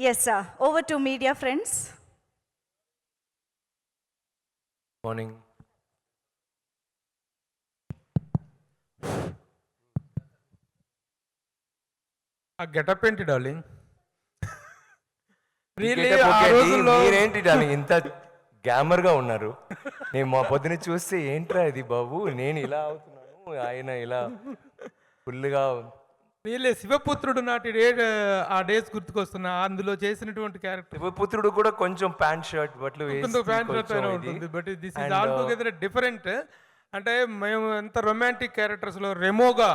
Yes, sir. Over to media friends. Morning. ఆ getup ఏంటి darling? Really Get up, ఆ okay, రోజుల్లో మీరేంటి డార్లింగ్ ఇంత గ్లామర్ గా ఉన్నారు? నేను మా పొద్దున చూస్తే ఏంట్రా ఇది బాబు, నేను ఇలా అవుతున్నాను, ఆయన ఇలా ఫుల్గా. రియల్లీ శివపుత్రుడు నాటి డే ఆ డేస్ గుర్తుకొస్తున్నా. అందులో చేసినటువంటి క్యారెక్టర్ శివపుత్రుడు కూడా కొంచెం ప్యాంట్ షర్ట్ బట్లు వేసి ఫ్యాన్ కొంచెం ఇది. ఉంటుంది. But this is And, all together different. అంటే మేము ఎంత రొమాంటిక్ క్యారెక్టర్స్లో రెమోగా,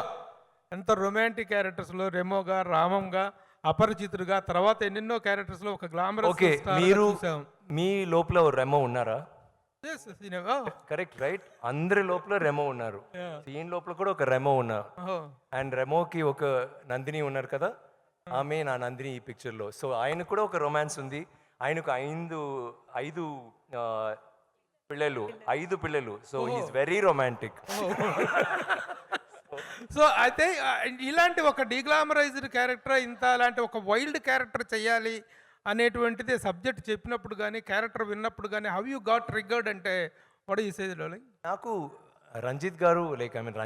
ఎంత రొమాంటిక్ క్యారెక్టర్స్లో రెమోగా, రామంగా, అపరిచితుడుగా, తర్వాత ఎన్నెన్నో క్యారెక్టర్స్లో ఒక గ్లామరస్ ఓకే, స్టార్ మీరు చూసాం. మీ లోపల రెమో ఉన్నారా? Yes, you know, oh, correct right, అందరి లోపల రెమో ఉన్నారు. Yeah. ఈయన లోపల కూడా ఒక రెమో ఉన్నారు. oh. అండ్ రెమోకి ఒక నందిని ఉన్నారు కదా, ఆమె నా నందిని ఈ పిక్చర్లో. సో ఆయన కూడా ఒక రొమాన్స్ ఉంది. ఆయనకు ఐదు ఆ, పిల్లలు. So he's very romantic. So అయితే ఇలాంటి ఒక డీగ్లామరైజ్డ్ క్యారెక్టర్, ఇంత అలాంటి ఒక వైల్డ్ క్యారెక్టర్ చేయాలి అనేటువంటిది సబ్జెక్ట్ చెప్పినప్పుడు కానీ, క్యారెక్టర్ విన్నప్పుడు కానీ, హౌ యూ గాట్ ట్రిగర్డ్ అంటే వాట్ యూ సే డార్లింగ్? నాకు Ranjith garu, like I mean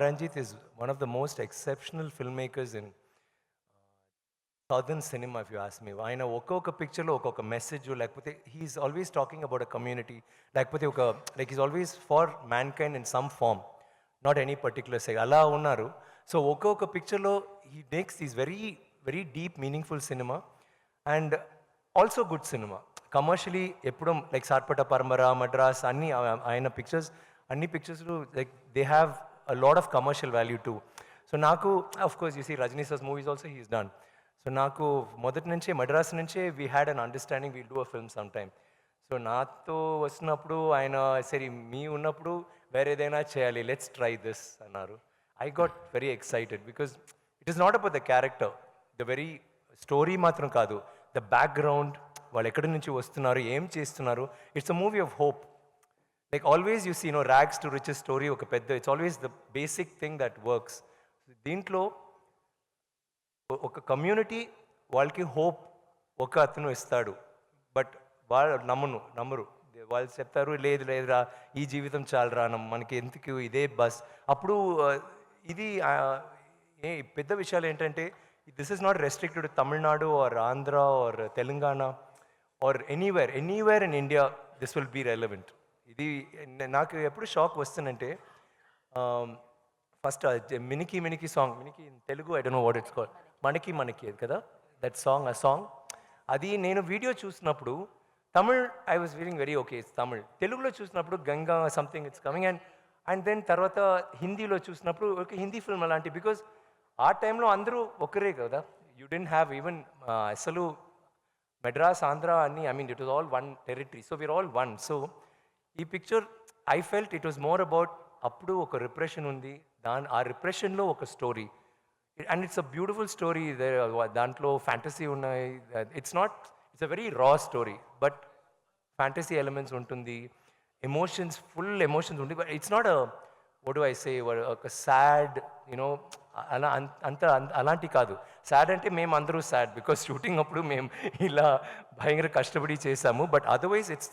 Ranjith is one of the most exceptional film makers in southern cinema if you ask me. ఆయన ఒక్కొక్క పిక్చర్లో ఒక్కొక్క మెసేజ్, లేకపోతే he's always talking about a community, లేకపోతే ఒక like is always for mankind in some form, not any particular side అలా ఉన్నారు. So ఒక్కొక్క పిక్చర్లో he makes these very very deep meaningful cinema and also good cinema. Commercially ఎప్పుడు like Sarpatta Parampara, Madras అన్ని ఆయన pictures, అన్ని pictures like they have a lot of commercial value too. So నాకు of course you see Rajini sir's movies also he's done. So నాకు మొదటి నుంచే మద్రాస్ నుంచే we had an understanding we'll do a film some time. So నాతో వచ్చినప్పుడు ఆయన సరే మీ ఉన్నప్పుడు వేరేదైనా చేయాలి, లెట్స్ ట్రై దిస్ అన్నారు. I got very excited because it is not about the character, the very story మాత్రం కాదు, ద బ్యాక్గ్రౌండ్, వాళ్ళు ఎక్కడి నుంచి వస్తున్నారు, ఏం చేస్తున్నారు. It's a movie of hope. Like always you see rags to riches story ఒక పెద్ద, it's always the basic thing that works. దీంట్లో ఒక కమ్యూనిటీ వాళ్ళకి హోప్ ఒక అతను ఇస్తాడు, బట్ వాళ్ళు నమ్మరు. వాళ్ళు చెప్తారు లేదురా ఈ జీవితం చాలరా, మనకి ఎందుకు ఇదే బస్. అప్పుడు ఇది పెద్ద విషయాలు ఏంటంటే this is not restricted Tamil Nadu or Andhra or Telangana or anywhere in India, this will be relevant. ఇది నాకు ఎప్పుడు షాక్ వస్తుందంటే ఫస్ట్ మినికి సాంగ్, మినికి in Telugu I don't know what it's called, మనకి అది కదా దట్ సాంగ్, ఆ సాంగ్ అది నేను వీడియో చూసినప్పుడు Tamil I was feeling very okay it's Tamil. తెలుగులో చూసినప్పుడు Ganga something it's coming and then తర్వాత హిందీలో చూసినప్పుడు ఓకే హిందీ ఫిల్మ్ అలాంటి, బికాజ్ ఆ టైంలో అందరూ ఒకరే కదా, యూ డెంట్ హ్యావ్ ఈవెన్ అసలు మెడ్రాస్ ఆంధ్ర అన్ని, I mean it was all one territory, so we're all one. So ఈ picture I felt it was more about అప్పుడు ఒక రిప్రెషన్ ఉంది, ఆ రిప్రెషన్లో ఒక story and it's a beautiful story. దాంట్లో ఫ్యాంటసీ ఉన్నాయి, it's a very raw story, but fantasy elements ఉంటుంది, ఎమోషన్స్ ఫుల్ ఎమోషన్స్ ఉంటుంది, but it's not what do I say ఒక సాడ్ యూనో అలా అలాంటి కాదు. సాడ్ అంటే మేము అందరూ సాడ్ బికాస్ షూటింగ్ అప్పుడు మేము ఇలా భయంకర కష్టపడి చేసాము, but otherwise it's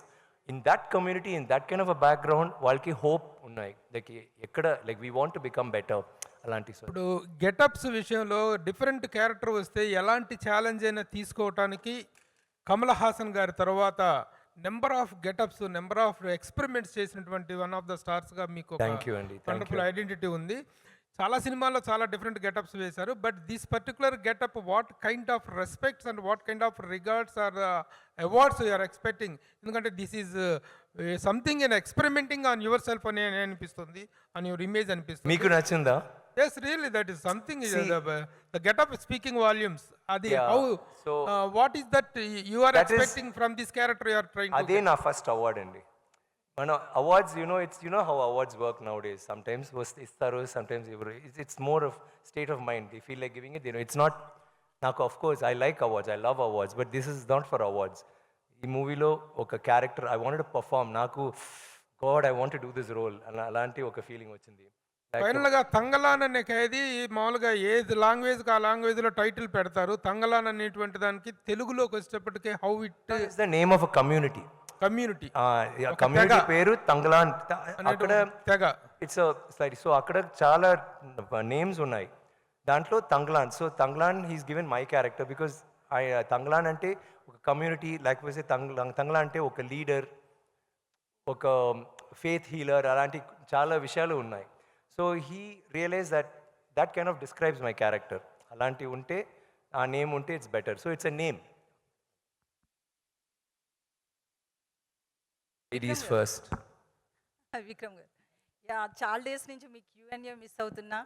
in that community, in that kind of a background వాళ్ళకి హోప్ ఉన్నాయి, లైక్ ఎక్కడ like we want to become better అలాంటి. ఇప్పుడు గెటప్స్ విషయంలో డిఫరెంట్ క్యారెక్టర్ వస్తే ఎలాంటి ఛాలెంజ్ అయినా తీసుకోవటానికి కమల్ హాసన్ గారి తర్వాత number of getups, number of experiments చేసినటువంటి వన్ ఆఫ్ ద స్టార్స్గా మీకు థ్యాంక్ యూ అండి, వండర్ఫుల్ ఐడెంటిటీ ఉంది. చాలా సినిమాల్లో చాలా డిఫరెంట్ గెటప్స్ వేశారు, but this particular getup what kind of respects and what kind of regards or awards you're expecting? ఎందుకంటే this is something in experimenting on your yourself అనిపిస్తుంది, on your image అనిపిస్తుంది. మీకు నచ్చిందా? Yes, really, that is something. The get-up is speaking volumes. Adi, Yeah, how? so What is that you are that expecting from this character you are trying to? అదే నా first award అండి. మన awards it's how awards work nowadays. Sometimes ఇస్తారు, sometimes ఎవరు. It's more of state of mind. They feel like giving it. It's not నాకు of course I like awards, I love awards, but this is not for awards. ఈ మూవీలో ఒక character I wanted to perform, నాకు god I want to do this role అలాంటి ఒక feeling వచ్చింది. ఫైనల్గా తంగలాన్ అనే ఖైదీ మామూలుగా ఏ లాంగ్వేజ్కి ఆ లాంగ్వేజ్లో టైటిల్ పెడతారు. తంగలాన్ అనేటువంటి దానికి తెలుగులోకి వచ్చేటప్పటికే how it it's the name of a community. Community community పేరు తంగ్లాన్. అక్కడ తెగ. It's side. సో అక్కడ చాలా నేమ్స్ ఉన్నాయి, దాంట్లో Thangalaan. So Thangalaan he's given my character because Thangalaan అంటే ఒక కమ్యూనిటీ, లేకపోతే తంగ్లాన్ అంటే ఒక లీడర్, ఒక ఫేత్ హీలర్, అలాంటి చాలా విషయాలు ఉన్నాయి. So he realise that kind of describes my character. అలాంటివి ఉంటే, ఆ నేమ్ ఉంటే it's better. So it's a name. Ladies first. Vikram garu, yeah చాలా డేస్ నుంచి మీ Q&A మిస్ అవుతున్నా.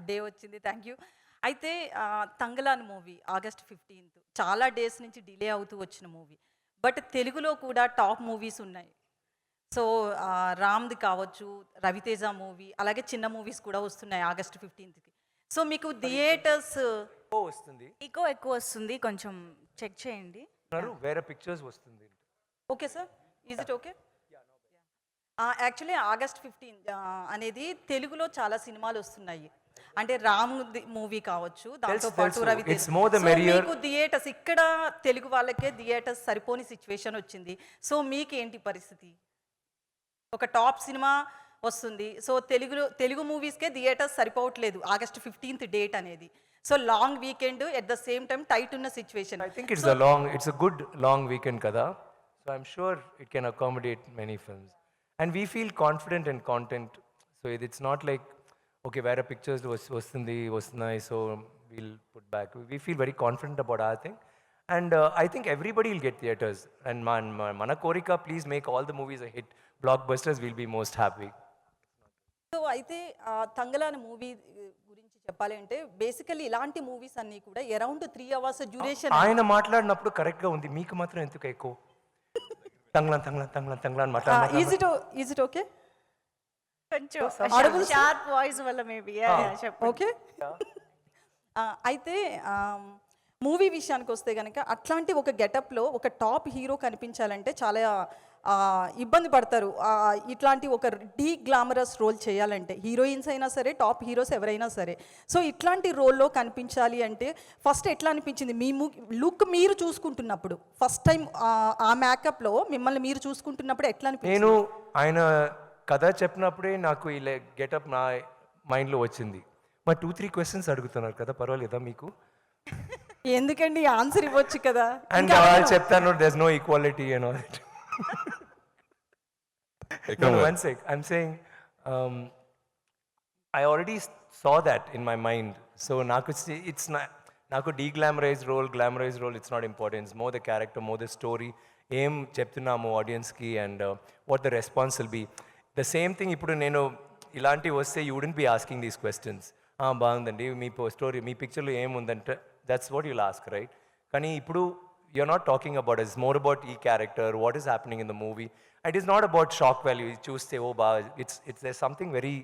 డే వచ్చింది, థ్యాంక్ యూ. అయితే తంగలాన్ మూవీ August 15th చాలా డేస్ నుంచి డిలే అవుతూ వచ్చిన మూవీ, బట్ తెలుగులో కూడా టాప్ మూవీస్ ఉన్నాయి. సో రామ్ది కావచ్చు, రవితేజ మూవీ, అలాగే చిన్న మూవీస్ కూడా వస్తున్నాయి August 15th. సో మీకు థియేటర్స్ వస్తుంది, ఈకో ఎక్కువ వస్తుంది, కొంచెం చెక్ చేయండి. వేరే పిక్చర్స్ వస్తుంది. Okay sir, is it okay? Actually August 15 అనేది తెలుగులో చాలా సినిమాలు వస్తున్నాయి. అంటే రామ్ మూవీ కావచ్చు, దాంతో పాటు Raviteja. It's more the merrier. మీకు థియేటర్స్ ఇక్కడ తెలుగు వాళ్ళకే థియేటర్స్ సరిపోని సిచ్యువేషన్ వచ్చింది. సో మీకేంటి పరిస్థితి? ఒక టాప్ సినిమా వస్తుంది, సో తెలుగు మూవీస్కే థియేటర్స్ సరిపోవట్లేదు August 15th డేట్ అనేది. So long weekend, at the same time tight ఉన్న situation. I think it's a good long weekend kada. So I'm sure it can accommodate many films. And we feel confident in content. So it's not like, okay, where pictures vastunnayi, so we'll put back. We feel very confident about our thing. And I think everybody will get theaters. And mana korika, please make all the movies a hit. Blockbusters, we'll be most happy. So అయితే Thangalaan movie గురించి చెప్పాలి అంటే basically ఇలాంటి movies అన్నీ కూడా around 3 hours duration. ఆయన మాట్లాడినప్పుడు కరెక్ట్గా ఉంది, మీకు మాత్రం ఎందుకు ఎక్కువ తంగ్లాన్ మాట్లాడిన? Is it okay? కొంచెం షార్ప్ వాయిస్ వల్ల మేబీ ఓకే. అయితే మూవీ విషయానికి వస్తే కనుక అట్లాంటి ఒక గెటప్లో ఒక టాప్ హీరో కనిపించాలంటే చాలా ఇబ్బంది పడతారు. ఇట్లాంటి ఒక గ్లామరస్ రోల్ చేయాలంటే హీరోయిన్స్ అయినా సరే, టాప్ హీరోస్ ఎవరైనా సరే. సో ఇట్లాంటి రోల్లో కనిపించాలి అంటే ఫస్ట్ ఎట్లా అనిపించింది మీ లుక్ మీరు చూసుకుంటున్నప్పుడు? ఫస్ట్ టైం ఆ మేకప్లో మిమ్మల్ని మీరు చూసుకుంటున్నప్పుడు ఎట్లా అనిపించింది? నేను ఆయన కథ చెప్పినప్పుడే నాకు ఈ గెటప్ నా మైండ్లో వచ్చింది. మా 2-3 questions అడుగుతున్నారు కదా, పర్వాలేదా మీకు? ఎందుకండి, ఆన్సర్ ఇవ్వచ్చు కదా. అండ్ చెప్తాను, there's no equality and all that. No, one sec. I'm saying I already saw that in my mind. So it's not naku de-glamorized role, it's not important. It's more the character, more the story. Aim cheptunnamu audience ki, and what the response will be. The same thing ippudu nenu ilanti vaste, you wouldn't be asking these questions. Baagundandi mee story, mee picture lo em undante, that's what you'll ask, right? Kani ippudu you're not talking about it. It's more about character, what is happening in the movie. It is not about shock value. You choose say, oh, it's there's something very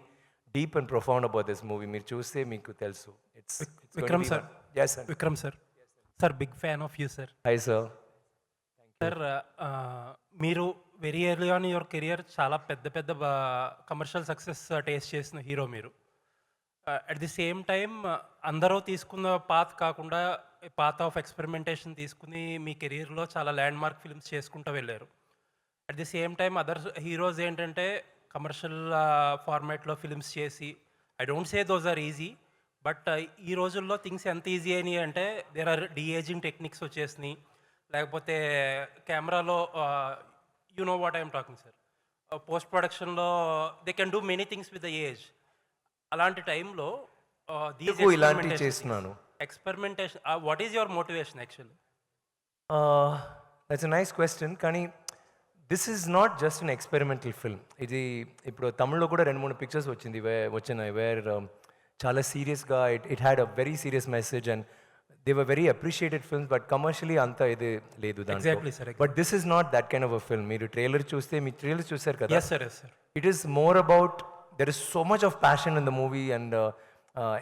deep and profound about this movie. Meer choose say meeku telusu. It's Vikram sir. Yes sir. Vikram sir. Sir, big fan of you, sir. Hi sir. Sir, మీరు very early on your career చాలా పెద్ద commercial success taste చేసిన hero మీరు. At the same time అందరూ తీసుకున్న path కాకుండా path of experimentation తీసుకుని మీ కెరీర్లో చాలా ల్యాండ్ మార్క్ ఫిల్మ్స్ చేసుకుంటూ వెళ్ళారు. At the same time other heroes ఏంటంటే కమర్షియల్ ఫార్మాట్లో ఫిల్మ్స్ చేసి, I don't say those are easy, but ఈ రోజుల్లో థింగ్స్ ఎంత ఈజీ అయినాయి అంటే దేర్ ఆర్ డీఏజింగ్ టెక్నిక్స్ వచ్చేసినాయి, లేకపోతే కెమెరాలో you know what I'm talking sir, post ప్రొడక్షన్లో they can do many things with the age. అలాంటి టైంలో ఇలాంటివి చేస్తున్నాను. Experimentation, what is your motivation actually? That's a nice question. కానీ this is not just an experimental film. ఇది ఇప్పుడు తమిళ్లో కూడా 2-3 పిక్చర్స్ వచ్చినాయి వేర్ చాలా సీరియస్గా it had a very serious message and they were very appreciated films, but commercially అంత ఇది లేదు Exactly, sir. But this is not that kind of a film. మీరు ట్రైలర్ చూస్తే, మీ ట్రైలర్ చూసారు కదా? Yes sir, yes sir. It is more about, there is so much of passion in the movie and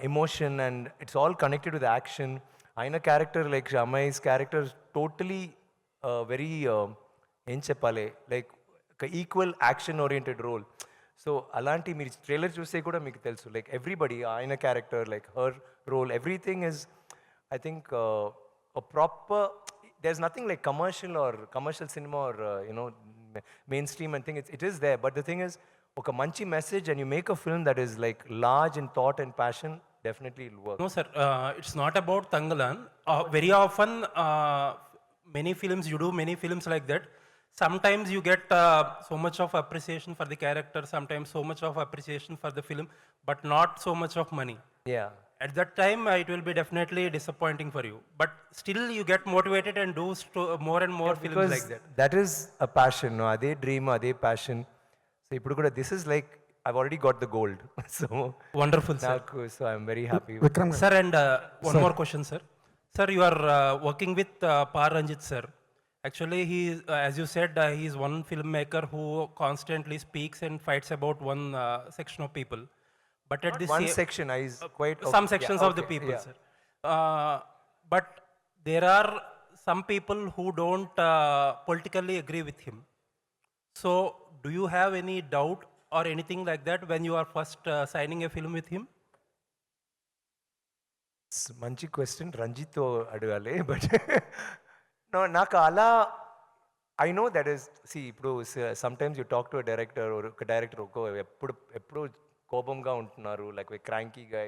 emotion, and it's all connected to the action. Aina character, like Shamai's character, is totally very em cheppale, like equal action oriented role. సో అలాంటి మీరు trailer చూస్తే కూడా మీకు తెలుసు like everybody ఆయన character like her role everything is I think proper there's nothing like commercial cinema or mainstream and thing it is there but the thing is ఒక మంచి message and you make a film that is like large in thought and passion definitely it'll work. No, sir. It's not about Tangalan. Very often, many films, you do many films like that. Sometimes you get so much of appreciation for the character, sometimes so much of appreciation for the film, but not so much of money. Yeah. At that time, it will be definitely disappointing for you. But still, you get motivated and do more and more films Because like that. that is a passion, no? Ade dream, ade passion. So ఇప్పుడు కూడా this is like I've already got the gold. So Wonderful, sir. so I'm very happy. Vikram గారు Sir, and one more question, sir. Sir, you are working with Par Ranjit, sir. Actually, as you said, he is one filmmaker who constantly speaks and fights about one section of people. But at this One section is quite some okay. sections Yeah, of the okay, people, yeah. sir. But there are some people who don't politically agree with him. So, do you have any doubt or anything like that when you are first signing a film with him? మంచి question రంజిత్తో అడగాలి but no నాకు అలా I know that is see ఇప్పుడు sometimes you talk to director ఒక director ఎప్పుడు కోపంగా ఉంటున్నారు లైక్ క్రాంకీ గై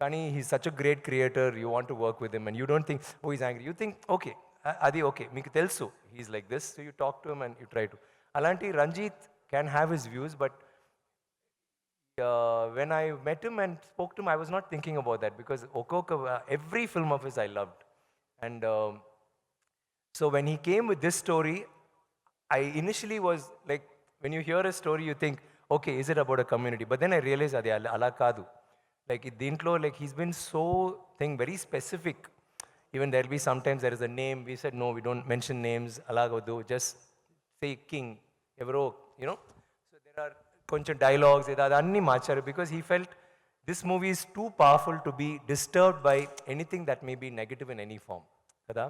కానీ he such a great creator you want to work with him and you don't think oh is angry you think okay అది okay మీకు తెలుసు he's like this so you talk to him and you try to అలాంటి Ranjith can have his views but when I met him and spoke to him, I was not thinking about that because every film of his I loved. And so when he came with this story, I initially was like, when you hear a story, you think, okay, is it about a community? But then I realized that ala kadu. Like dintlo, like he's been so very specific. Even there'll be sometimes there is a name. We said no, we don't mention names. Alagodu, just say king. Evro, you know. So there are కొంచెం dialogues అన్నీ మార్చారు because he felt this movie is too powerful to be disturbed by anything that may be negative in any form కదా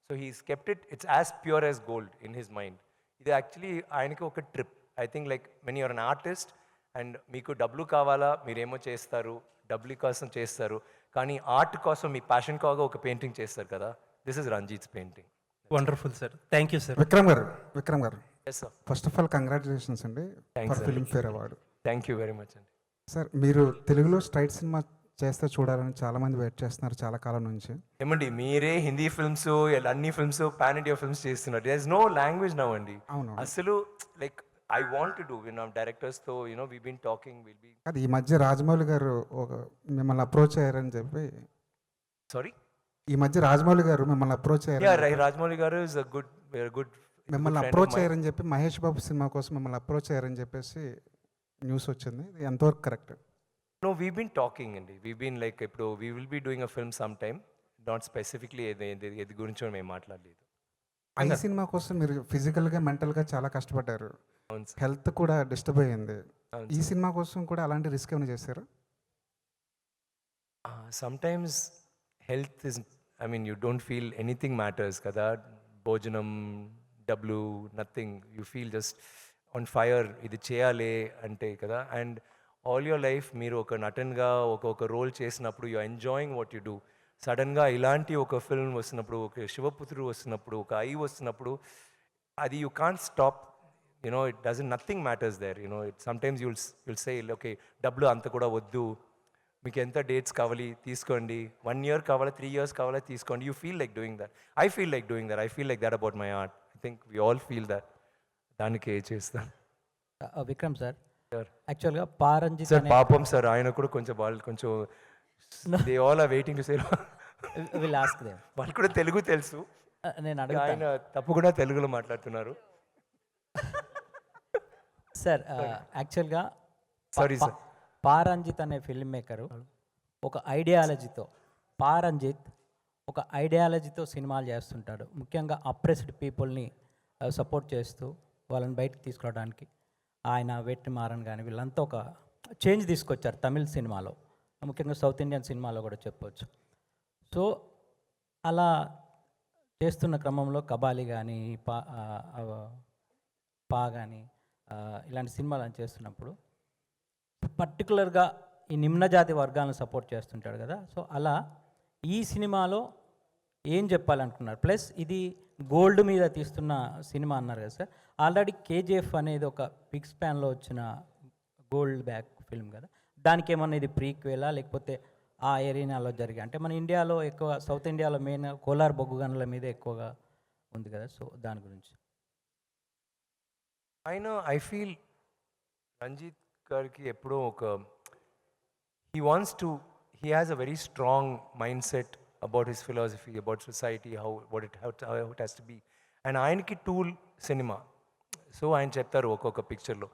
so he's kept it's as pure as gold in his mind ఇది actually ఆయనకి ఒక trip I think like when you're an artist and మీకు డబ్బులు కావాలా మీరేమో చేస్తారు డబ్బులు కోసం చేస్తారు కానీ ఆర్ట్ కోసం మీ ప్యాషన్ కాగా ఒక పెయింటింగ్ చేస్తారు కదా this is Ranjith's painting Wonderful, sir. Thank you, sir. Vikram గారు yes sir first of all congratulations అండి for Filmfare award. Thank you very much అండి సార్ మీరు తెలుగులో స్ట్రైట్ సినిమా చేస్తే చూడాలని చాలా మంది వెయిట్ చేస్తున్నారు చాలా కాలం నుంచి. ఏమండి మీరే హిందీ ఫిల్మ్స్ అన్ని ఫిల్మ్స్ పాన్ ఇండియా ఫిల్మ్స్ చేస్తున్నారు there is no language now అండి అవును. అసలు like I want to do డైరెక్టర్స్తో we been talking will be అది ఈ మధ్య రాజమౌళి గారు మిమ్మల్ని అప్రోచ్ అయ్యారని చెప్పి సారీ ఈ మధ్య రాజమౌళి గారు మిమ్మల్ని అప్రోచ్ అయ్యారు రాజమౌళి గారు ఇస్ అ గుడ్ మిమ్మల్ని అప్రోచ్ అయ్యారని చెప్పి మహేష్ బాబు సినిమా కోసం మిమ్మల్ని అప్రోచ్ అయ్యారని చెప్పేసి న్యూస్ వచ్చింది. ఇది ఎంతవరకు correct? No we been talking అండి వీ బీన్ లైక్ ఇప్పుడు we will be doing a film some time not specifically ఏది గురించో మేము మాట్లాడలేదు. ఈ సినిమా కోసం మీరు ఫిజికల్గా మెంటల్గా చాలా కష్టపడ్డారు, అవును సార్ హెల్త్ కూడా డిస్టర్బ్ అయ్యింది. అవును ఈ సినిమా కోసం కూడా అలాంటి రిస్క్ ఏమైనా చేశారు? Sometimes health is I mean you don't feel anything matters కదా భోజనం డబ్బులు nothing you feel just on fire ఇది చేయాలి అంటే కదా అండ్ ఆల్ యువర్ లైఫ్ మీరు ఒక నటన్గా ఒక రోల్ చేసినప్పుడు you enjoying what you do సడన్గా ఇలాంటి ఒక ఫిల్మ్ వస్తున్నప్పుడు ఒక శివపుత్రుడు వస్తున్నప్పుడు ఒక ఐ వస్తున్నప్పుడు అది you can't stop it doesn't nothing matters there it sometimes you'll say okay డబ్బులు అంత కూడా వద్దు మీకు ఎంత డేట్స్ కావాలి తీసుకోండి 1 year కావాలా 3 years కావాలా తీసుకోండి you feel like doing that I feel like doing that I feel like that about my art I think we all feel that దానికి చేస్తాను విక్రమ్ సార్ సార్ యాక్చువల్గా పారంజిత్ సార్ పాపం సార్ ఆయన కూడా కొంచెం వాళ్ళు కొంచెం they all are waiting to say will ask them వాళ్ళు కూడా తెలుగు తెలుసు నేను ఆయన అడుగుతాను తప్పకుండా తెలుగులో మాట్లాడుతున్నారు సార్ యాక్చువల్గా సారీ సార్ పారంజిత్ అనే ఫిల్మ్ మేకరు ఒక ఐడియాలజీతో ఒక ఐడియాలజీతో సినిమాలు చేస్తుంటాడు. ముఖ్యంగా అప్రెస్డ్ పీపుల్ని సపోర్ట్ చేస్తూ వాళ్ళని బయటకు తీసుకురావడానికి ఆయన వెట్రిమారన్ కానీ వీళ్ళంతా ఒక చేంజ్ తీసుకొచ్చారు తమిళ్ సినిమాలో, ముఖ్యంగా సౌత్ ఇండియన్ సినిమాలో కూడా చెప్పవచ్చు. సో అలా చేస్తున్న క్రమంలో కబాలి కానీ పా కానీ ఇలాంటి సినిమాలు చేస్తున్నప్పుడు పర్టికులర్గా ఈ నిమ్న జాతి వర్గాలను సపోర్ట్ చేస్తుంటాడు కదా, సో అలా ఈ సినిమాలో ఏం చెప్పాలనుకున్నారు? ప్లస్ ఇది గోల్డ్ మీద తీస్తున్న సినిమా అన్నారు కదా సార్, ఆల్రెడీ కేజీఎఫ్ అనేది ఒక బిగ్ స్పాన్లో వచ్చిన గోల్డ్ బ్యాక్ ఫిల్మ్ కదా, దానికి ఏమన్నా ఇది ప్రీక్వేలా లేకపోతే ఆ ఏరియాలో జరిగే, అంటే మన ఇండియాలో ఎక్కువ సౌత్ ఇండియాలో మెయిన్ కోలార్ బొగ్గు గనుల మీద ఎక్కువగా ఉంది కదా, సో దాని గురించి. ఐ ఫీల్ రంజిత్ గారికి ఎప్పుడో ఒక he has a very strong mindset about his philosophy, about society, how it has to be. And ఆయనకి టూల్ సినిమా, సో ఆయన చెప్తారు ఒక్కొక్క పిక్చర్లో.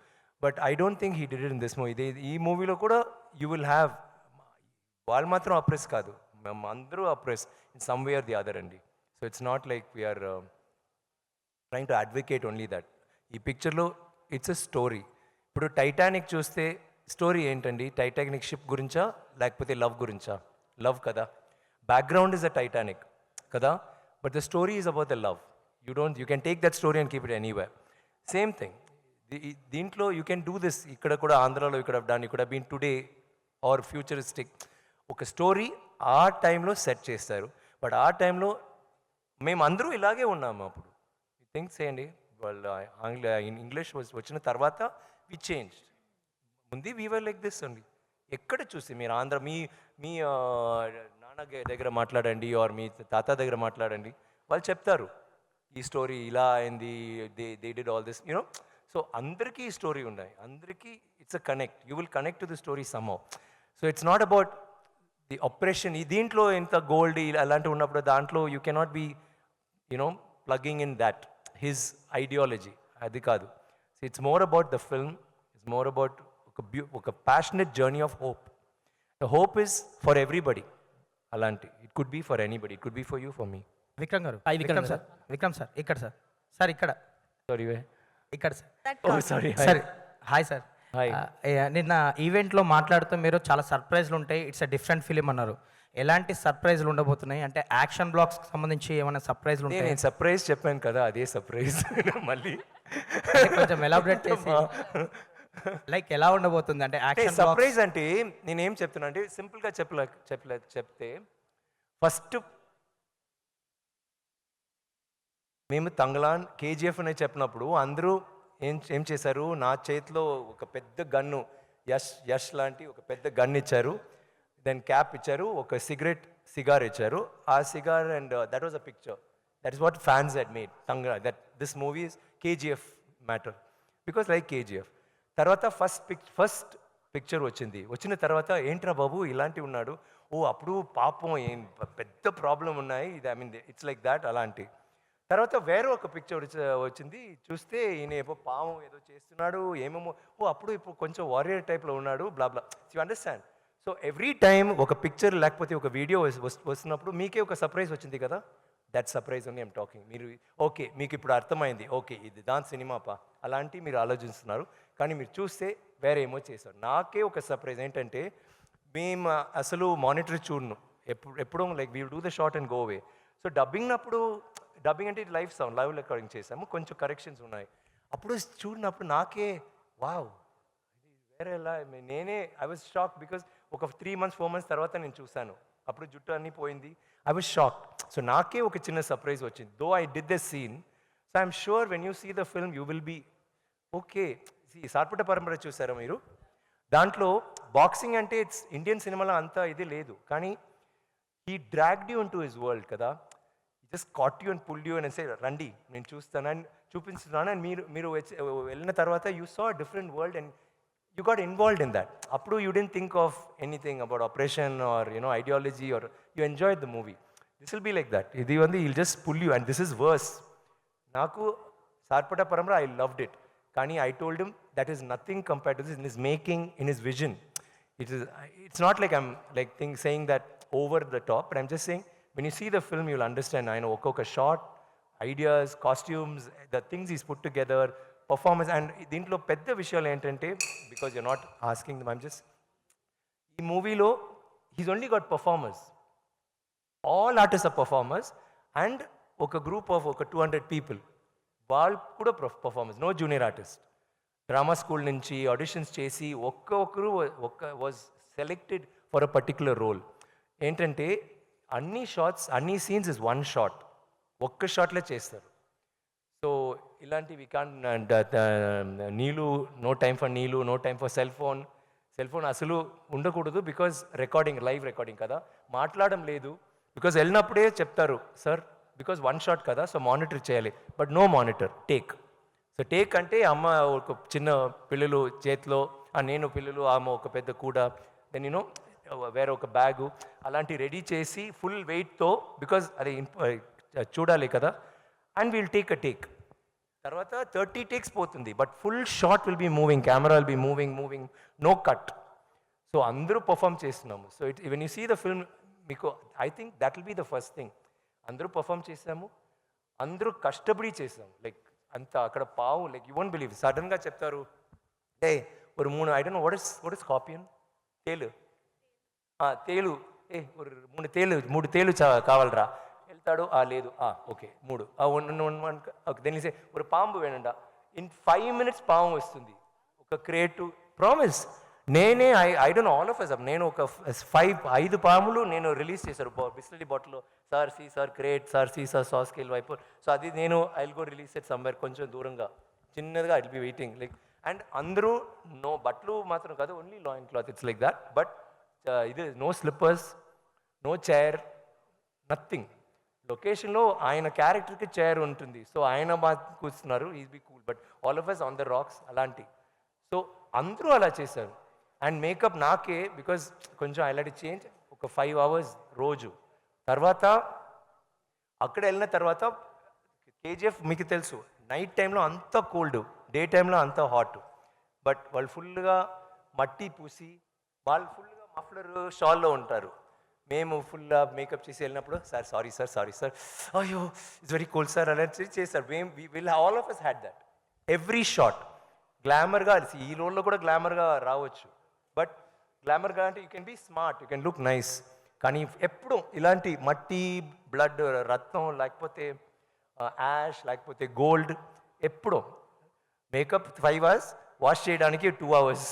But I don't think he did it in this movie. ఈ మూవీలో కూడా యూ విల్ హ్యావ్, వాళ్ళు మాత్రం అప్రెస్ కాదు, మేము అందరూ oppressed in some way or the other అండి. So it's not like we're trying to advocate only that. ఈ పిక్చర్లో ఇట్స్ అ స్టోరీ. ఇప్పుడు టైటానిక్ చూస్తే స్టోరీ ఏంటండి? టైటానిక్ షిప్ గురించా లేకపోతే లవ్ గురించా? లవ్ కదా. బ్యాక్గ్రౌండ్ ఇస్ అ టైటానిక్ కదా, but the story is about the love. You can take that story and keep it anywhere. Same thing దీంట్లో you can do this. ఇక్కడ కూడా ఆంధ్రాలో ఇక్కడ డన్, ఇక్కడ బీన్ టుడే ఆర్ ఫ్యూచరిస్టిక్ ఒక story ఆ టైంలో సెట్ చేస్తారు. బట్ ఆ టైంలో మేము అందరూ ఇలాగే ఉన్నాము. అప్పుడు థింక్ చేయండి, వాళ్ళు ఇంగ్లీష్ వచ్చిన తర్వాత వి చేంజ్. ముందు వీవర్ లైక్ దిస్ అండి. ఎక్కడ చూసి మీరు ఆంధ్ర మీ మీ నాన్న దగ్గర మాట్లాడండి ఆర్ మీ తాత దగ్గర మాట్లాడండి, వాళ్ళు చెప్తారు ఈ స్టోరీ ఇలా అయింది, they did all this you know. So అందరికీ ఈ స్టోరీ ఉన్నాయి, అందరికీ it's a connect. You will connect to the story somehow. So it's not about the operation. ఈ దీంట్లో ఎంత గోల్డ్ అలాంటివి ఉన్నప్పుడు దాంట్లో you cannot be you know plugging in that his ideology, అది కాదు. So it's more about the film, it's more about ఒక passionate journey of hope. The hope is for everybody. అలాంటి it could be for anybody, it could be for you, for me. Vikram గారు, Vikram sir, Vikram sir ఇక్కడ sir, sir ఇక్కడ, sorry way, ఇక్కడ sir, oh sorry. Sir hi sir. Hi. నిన్న ఈవెంట్లో మాట్లాడుతూ మీరు చాలా సర్ప్రైజ్లు ఉంటాయి, ఇట్స్ అ డిఫరెంట్ ఫిలిం అన్నారు. ఎలాంటి సర్ప్రైజ్లు ఉండబోతున్నాయి? అంటే యాక్షన్ బ్లాక్స్ సంబంధించి ఏమైనా సర్ప్రైజ్లు ఉంటాయి? నేను సర్ప్రైజ్ చెప్పాను కదా, అదే సర్ప్రైజ్ మళ్ళీ కొంచెం ఎలాబరేట్ చేసి లైక్ ఎలా ఉండబోతుంది అంటే యాక్షన్ సర్ప్రైజ్ అంటే నేనేం చెప్తున్నా అంటే సింపుల్గా చెప్తే ఫస్ట్ మేము తంగలాన్ కేజీఎఫ్ అని చెప్పినప్పుడు అందరూ ఏం చేశారు, నా చేతిలో ఒక పెద్ద గన్ను, యష్ లాంటి ఒక పెద్ద గన్ ఇచ్చారు, దెన్ క్యాప్ ఇచ్చారు, ఒక సిగార్ ఇచ్చారు. ఆ cigar and that was a picture. That is what fans had made Thangalaan, that this movie is KGF matter, because like KGF. తర్వాత ఫస్ట్ పిక్చర్ వచ్చిన తర్వాత ఏంట్రా బాబు ఇలాంటివి ఉన్నాడు, ఓ అప్పుడు పాపం ఏం పెద్ద ప్రాబ్లం ఉన్నాయి, ఇది I mean it's like that. అలాంటి తర్వాత వేరే ఒక పిక్చర్ వచ్చింది, చూస్తే ఈయన ఏమో పాము ఏదో చేస్తున్నాడు, ఏమేమో, ఓ అప్పుడు ఇప్పుడు కొంచెం వారియర్ టైప్లో ఉన్నాడు, blah blah. You understand? So every time ఒక పిక్చర్ లేకపోతే ఒక వీడియో వస్తున్నప్పుడు మీకే ఒక సర్ప్రైజ్ వచ్చింది కదా, that surprise only I'm talking. మీరు ఓకే మీకు ఇప్పుడు అర్థమైంది, ఓకే ఇది దాని సినిమా పా, అలాంటి మీరు ఆలోచిస్తున్నారు, కానీ మీరు చూస్తే వేరే ఏమో చేశారు. నాకే ఒక సర్ప్రైజ్ ఏంటంటే, మేము అసలు మానిటర్ చూడను ఎప్పుడూ, like we do the short and go away. So dubbing అంటే లైవ్ సౌండ్, లైవ్ రికార్డింగ్ చేసాము, కొంచెం కరెక్షన్స్ ఉన్నాయి. అప్పుడు చూడినప్పుడు నాకే వావ్, ఇది వేరే ఎలా, నేనే ఐ వాజ్ షాక్, బికాస్ ఒక 3 months 4 months తర్వాత నేను చూశాను, అప్పుడు జుట్టు అన్నీ పోయింది, ఐ వాజ్ షాక్. సో నాకే ఒక చిన్న సర్ప్రైజ్ వచ్చింది, though I did the scene. So I'm sure when you see the film you will be okay. Sarpatta Parampara చూసారా మీరు? దాంట్లో బాక్సింగ్ అంటే ఇట్స్ ఇండియన్ సినిమాలో అంతా ఇది లేదు, కానీ he dragged you into his world కదా, just caught you and pulled you అని సే రండి నేను చూస్తాను అని చూపిస్తున్నాను, అండ్ మీరు వెళ్ళిన తర్వాత you saw different world and you got involved in that. అప్పుడు you didn't think of anything about operation or ideology or you enjoy the movie. This will be like that. ఇది will just pull you and this is worse. నాకు Sarpatta Parampara I loved it, కానీ I told him that is nothing compared to this in his making, in his vision. It's not like I'm like saying that over the top, but I'm just saying when you see the film you'll understand. I know oka shot, ideas, costumes, the things he's put together, performance, and దీంట్లో పెద్ద విషయాలు ఏంటంటే, because you're not asking them, I'm just, ఈ మూవీలో he's only got performers, all artists are performers, and ఒక group of ఒక 200 people, వాళ్ళు కూడా performers, no junior artist. Drama school నుంచి ఆడిషన్స్ చేసి ఒక్కొక్కరు was selected for a particular role. ఏంటంటే అన్ని షాట్స్ అన్ని సీన్స్ ఇస్ వన్ షాట్, ఒక్క షాట్లో చేస్తారు. సో ఇలాంటివి నీళ్ళు, నో టైం ఫర్ నీళ్ళు, no time for cell phone అసలు ఉండకూడదు. బికాజ్ రికార్డింగ్, లైవ్ రికార్డింగ్ కదా, మాట్లాడడం లేదు. బికాజ్ వెళ్ళినప్పుడే చెప్తారు సార్, బికాజ్ వన్ షాట్ కదా, సో మానిటర్ చేయాలి. But no monitor, take. So take అంటే అమ్మ ఒక చిన్న పిల్లలు చేతిలో, నేను పిల్లలు, ఆమె ఒక పెద్ద కూడ, దెన్ యూనో వేరే ఒక బ్యాగు అలాంటి రెడీ చేసి ఫుల్ వెయిట్తో, బికాజ్ అది చూడాలి కదా. And will take a take. తర్వాత 30 టేక్స్ పోతుంది, but full shot will be moving, camera will be moving, no cut. So అందరూ పర్ఫామ్ చేస్తున్నాము. So when you see the film, మీకు I think that will be the first thing. అందరూ perform చేసాము, అందరూ కష్టపడి చేసాము. లైక్ అంత అక్కడ పావు, లైక్ యూ వోంట్ బిలీవ్, సడన్గా చెప్తారు ஒரு 3 I don't know what is scorpion, తేలు ஒரு 3 తేలు కావాలరా. వెళ్తాడు, లేదు, ఓకే 3 తెలిసే ఒక పాంపు వేనండా. ఇన్ 5 minutes పాము వస్తుంది. ఒక క్రియేటివ్ ప్రామిస్. నేనే I don't all of us, నేను ఒక 5 పాములు నేను రిలీజ్ చేశారు బిస్లరీ బాటిల్లో. సార్ క్రియేట్, సార్ సాస్ స్కేల్ వైపు. సో అది నేను I will go release it somewhere, కొంచెం దూరంగా చిన్నదిగా I will be waiting. Like and అందరూ నో బట్టలు మాత్రం కాదు, only loin cloth, it's like that. But ఇది no slippers, no chair, nothing. లొకేషన్లో ఆయన క్యారెక్టర్కి చైర్ ఉంటుంది, సో ఆయన బాగా కూర్చున్నారు, is be cool. But all of us on the rocks అలాంటి. సో అందరూ అలా చేశారు. అండ్ మేకప్ నాకే, బికాజ్ కొంచెం ఐలాంటి చేంజ్, ఒక 5 hours రోజు. తర్వాత అక్కడ వెళ్ళిన తర్వాత కేజీఎఫ్ మీకు తెలుసు, నైట్ టైంలో అంత కోల్డ్, డే టైంలో అంత హాట్. బట్ వాళ్ళు ఫుల్గా మట్టి పూసి, వాళ్ళు ఫుల్గా మఫ్లర్ షాల్లో ఉంటారు. మేము ఫుల్ మేకప్ చేసి వెళ్ళినప్పుడు సారీ సార్ అయ్యో ఇట్స్ వెరీ కూల్ సార్ అలా చేశారు. Will all of us had that. Every shot గ్లామర్గా, ఈ రోల్లో కూడా గ్లామర్గా రావచ్చు, బట్ గ్లామర్గా అంటే you can be smart, you can look nice. కానీ ఎప్పుడు ఇలాంటి మట్టి, బ్లడ్, రక్తం, లేకపోతే యాష్, లేకపోతే గోల్డ్, ఎప్పుడో మేకప్ 5 hours, వాష్ చేయడానికి 2 hours.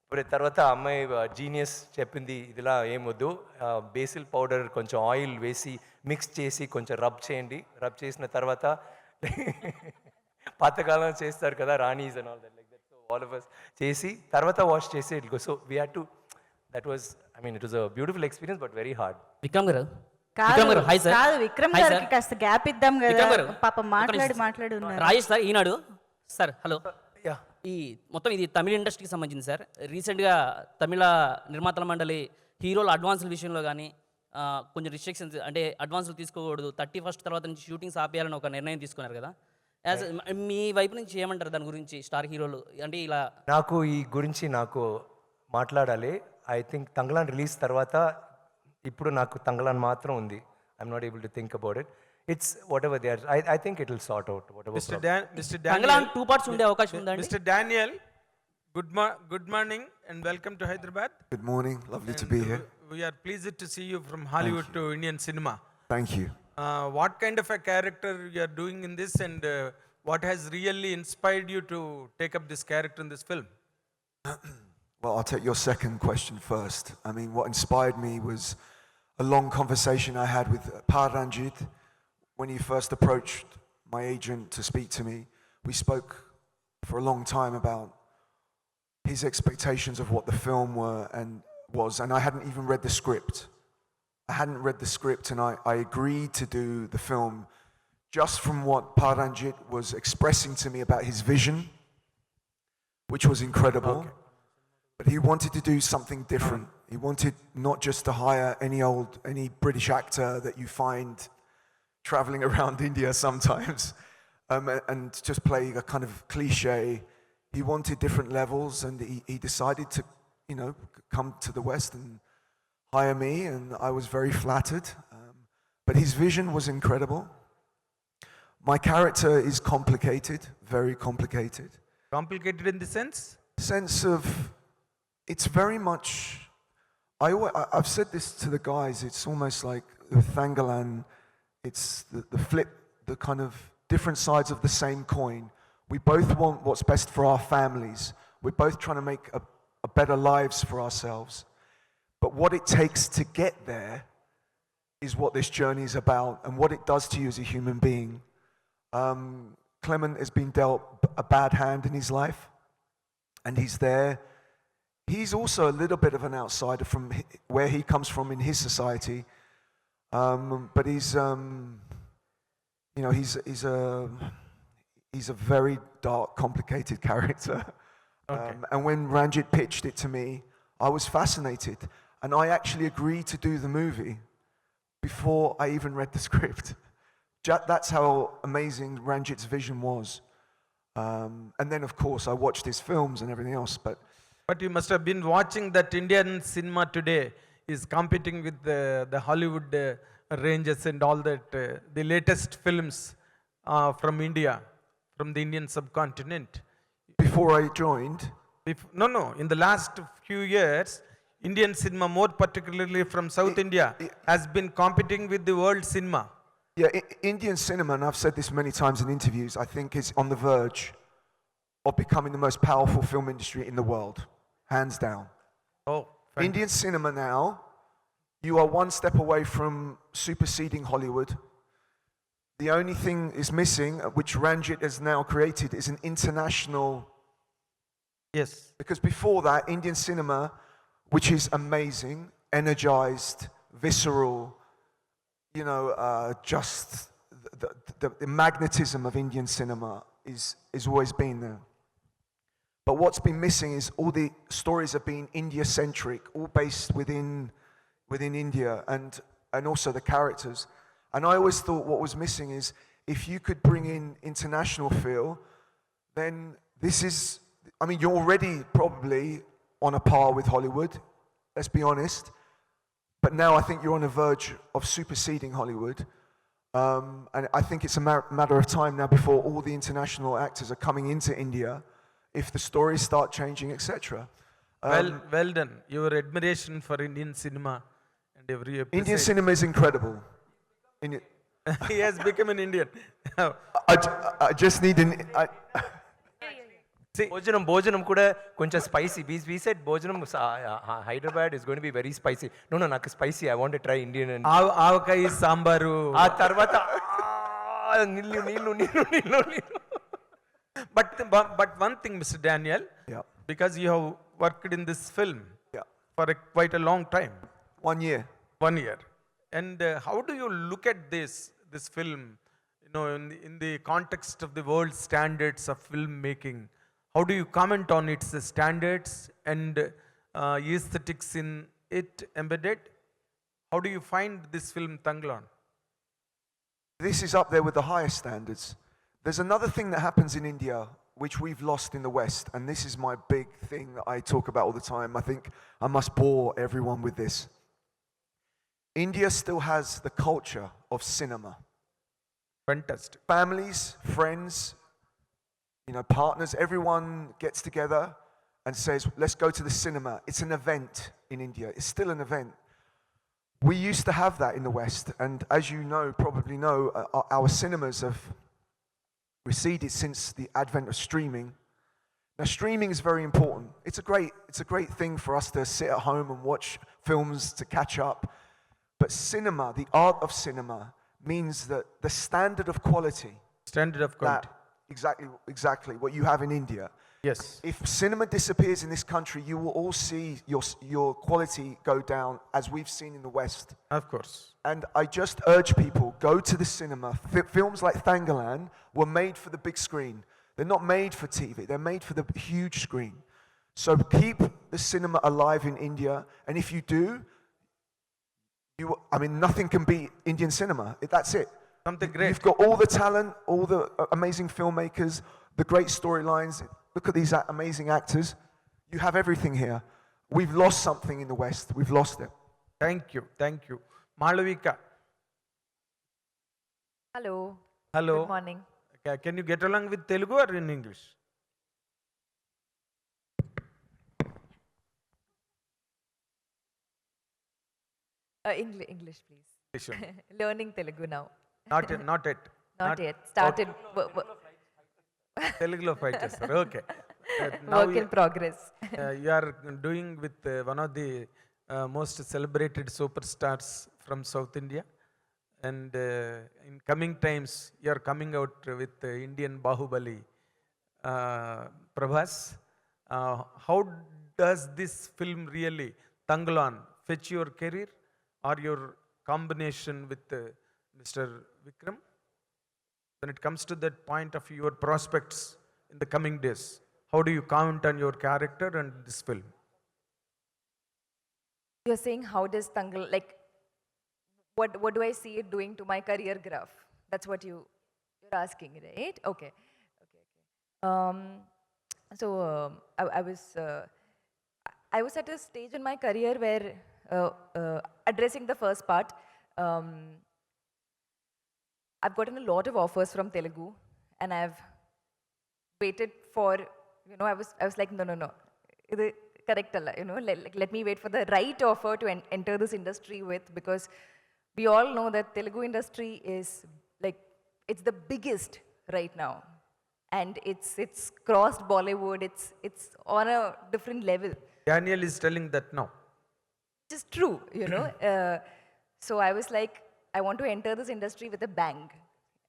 ఇప్పుడు తర్వాత అమ్మాయి జీనియస్ చెప్పింది, ఇదిలా ఏమొద్దు, బేసిల్ పౌడర్ కొంచెం ఆయిల్ వేసి మిక్స్ చేసి కొంచెం రబ్ చేయండి. రబ్ చేసిన తర్వాత పాతకాలం చేస్తారు కదా ranis and all that, like that. So all of us చేసి తర్వాత వాష్ చేసి it go. So we had to, that was, I mean it was a beautiful experience, but very hard. Vikram garu, కాదు కాదు, విక్రమ్ గారికి కాస్త గ్యాప్ ఇద్దాం కదా, విక్రమ్ గారు, పాపం మాట్లాడి ఉన్నారు. రాజేష్ సార్, ఈనాడు సార్, హలో. యా, ఈ మొత్తం ఇది తమిళ ఇండస్ట్రీకి సంబంధించింది సార్. రీసెంట్గా తమిళ నిర్మాతల మండలి హీరోల అడ్వాన్సుల విషయంలో కానీ కొంచెం రిస్ట్రిక్షన్స్, అంటే అడ్వాన్సులు తీసుకోకూడదు, 31st తర్వాత నుంచి షూటింగ్స్ ఆపేయాలని ఒక నిర్ణయం తీసుకున్నారు కదా. యాజ్ మీ వైపు నుంచి ఏమంటారు దాని గురించి? స్టార్ హీరోలు అంటే ఇలా నాకు ఈ గురించి మాట్లాడాలి. ఐ థింక్ తంగలాన్ రిలీజ్ తర్వాత ఇప్పుడు నాకు తంగలాన్ మాత్రం ఉంది. I'm not able to think about it. It's whatever they are. I think it will sort out whatever. Mr. Daniel, Thangalaan 2 parts ఉండే అవకాశం ఉందండి. Mr. Daniel, good morning and welcome to Hyderabad. Good morning, lovely to be here. We are pleased to see you from Hollywood to Indian cinema. Thank you. What kind of a character you are doing in this, and what has really inspired you to take up this character in this film? Well, I'll take your second question first. I mean, what inspired me was a long conversation I had with Paranjit. When he first approached my agent to speak to me, we spoke for a long time about his expectations of what the film was, and I hadn't even read the script. And I agreed to do the film just from what Paranjit was expressing to me about his vision, which was incredible. Okay. But he wanted to do something different. He wanted not just to hire any British actor that you find traveling around India sometimes, and just play a kind of cliche. He wanted different levels, and he decided to, come to the West and hire me, and I was very flattered. But his vision was incredible. My character is complicated, very complicated. Complicated in the sense? Sense of, it's very much, I've said this to the guys, it's almost like with Thangalan, it's the flip, the kind of different sides of the same coin. We both want what's best for our families. We're both trying to make a better lives for ourselves. But what it takes to get there is what this journey is about and what it does to you as a human being. Clement has been dealt a bad hand in his life, and he's there. He's also a little bit of an outsider from where he comes from in his society, but he's a very dark, complicated character. And when Ranjit pitched it to me, I was fascinated, and I actually agreed to do the movie before I even read the script. That's how amazing Ranjit's vision was. And then, of course, I watched his films and everything else. But you must have been watching that Indian cinema today is competing with the Hollywood ranges and all that, the latest films from India, from the Indian subcontinent. Before I joined, In the last few years, Indian cinema, more particularly from South India, has been competing with the world cinema. yeah, Indian cinema, and I've said this many times in interviews, I think is on the verge of becoming the most powerful film industry in the world, hands down. Oh, Indian cinema now, you are one step away from superseding Hollywood. The only thing is missing, which Ranjit has now created, is an international. yes. Because before that, Indian cinema, which is amazing, energized, visceral, just the magnetism of Indian cinema is always been there. But what's been missing is all the stories have been India-centric, all based within India, and also the characters. And I always thought what was missing is if you could bring in international feel, then you're already probably on a par with Hollywood, let's be honest. But now I think you're on the verge of superseding Hollywood. And I think it's a matter of time now before all the international actors are coming into India, if the stories start changing, etc. Well done. Your admiration for Indian cinema and every episode. Indian cinema is incredible. He has become an Indian. I just need భోజనం కూడా కొంచెం spicy we said భోజనం Hyderabad is going to be very spicy. No, నాకు spicy. I want to try Indian. And ఆవకాయ సాంబారు. ఆ తర్వాత నీళ్ళు. But one thing, Mr. Daniel, Yeah. because you have worked in this film Yeah. for quite a long time, 1 year. 1 year, and how do you look at this film, in the context of the world standards of filmmaking? How do you comment on its standards and aesthetics in it embedded? How do you find this film, Tanglan? This is up there with the highest standards. There's another thing that happens in India which we've lost in the West, and this is my big thing that I talk about all the time. I think I must bore everyone with this. India still has the culture of cinema. Fantastic. Families, friends, partners, everyone gets together and says, let's go to the cinema. It's an event in India. It's still an event. We used to have that in the West, and as you probably know, our cinemas have receded since the advent of streaming. Now, streaming is very important. It's a great thing for us to sit at home and watch films to catch up. But cinema, the art of cinema, means that the standard of quality, exactly what you have in India. Yes. If cinema disappears in this country, you will all see your quality go down, as we've seen in the West. Of course. And I just urge people, go to the cinema. Films like Thangalan were made for the big screen. They're not made for TV. They're made for the huge screen. So keep the cinema alive in India. And if you do, nothing can beat Indian cinema. That's it. Something great. You've got all the talent, all the amazing filmmakers, the great storylines. Look at these amazing actors. You have everything here. We've lost something in the West. We've lost it. Thank you. Malavika. Hello. Hello. Good morning. Can you get along with Telugu or in English? English, please. Learning Telugu now. Not yet. Not yet. Started. Telugulo fight చేస్తారు. Okay. Work in progress. You are doing with one of the most celebrated superstars from South India. And in coming times, you are coming out with Indian Bahubali, Prabhas. How does this film really, Tanglan, fetch your career or your combination with Mr. Vikram? When it comes to that point of your prospects in the coming days, how do you count on your character and this film? You're saying how does Tangal, like, what do I see it doing to my career graph? That's what you're asking, right? Okay. So I was at a stage in my career where addressing the first part, I've gotten a lot of offers from Telugu, and I've waited for, I was like, no, இது correct alla, let me wait for the right offer to enter this industry with, because we all know that Telugu industry is like, it's the biggest right now, and it's crossed Bollywood, it's on a different level. Daniel is telling that now. Which is true, so I was like, I want to enter this industry with a bang,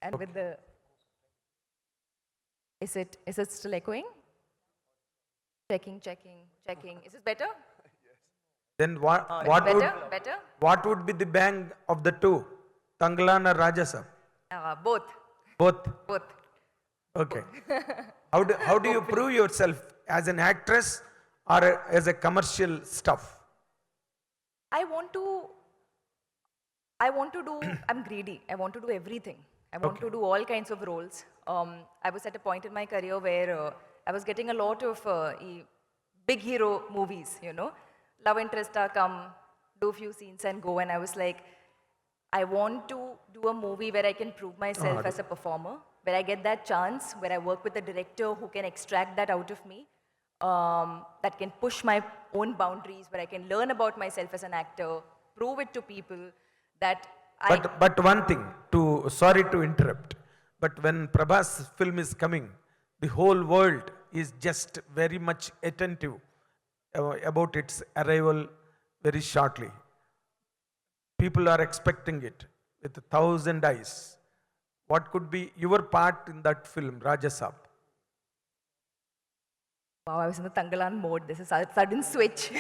and with the, is it still echoing? Checking. Is this better? Then Better? what would be the bang of the two, Tanglan or Rajasab? Both. Both. Okay. How do you prove yourself as an actress or as a commercial stuff? I want to do, I'm greedy. I want to do everything. I want to do all kinds of roles. I was at a point in my career where I was getting a lot of big hero movies, love interest come, do few scenes and go. And I was like, I want to do a movie where I can prove myself as a performer, where I get that chance, where I work with a director who can extract that out of me, that can push my own boundaries, where I can learn about myself as an actor, prove it to people that But one thing, sorry to interrupt, but when Prabhas film is coming, the whole world is just very much attentive about its arrival very shortly. People are expecting it with 1,000 eyes. What could be your part in that film, Rajasab? wow, I was in the Tangalan mode. This is a sudden switch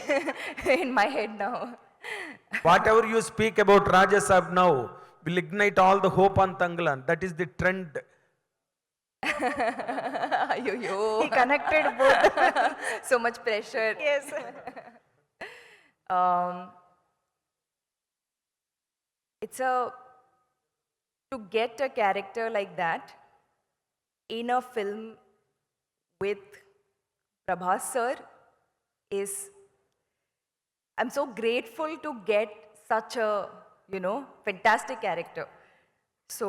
in my head now. Whatever you speak about Rajasab now will ignite all the hope on Tangalan. That is the trend. He connected both. So much pressure. Yes. To get a character like that in a film with Prabhas sir is, I'm so grateful to get such a, fantastic character. So,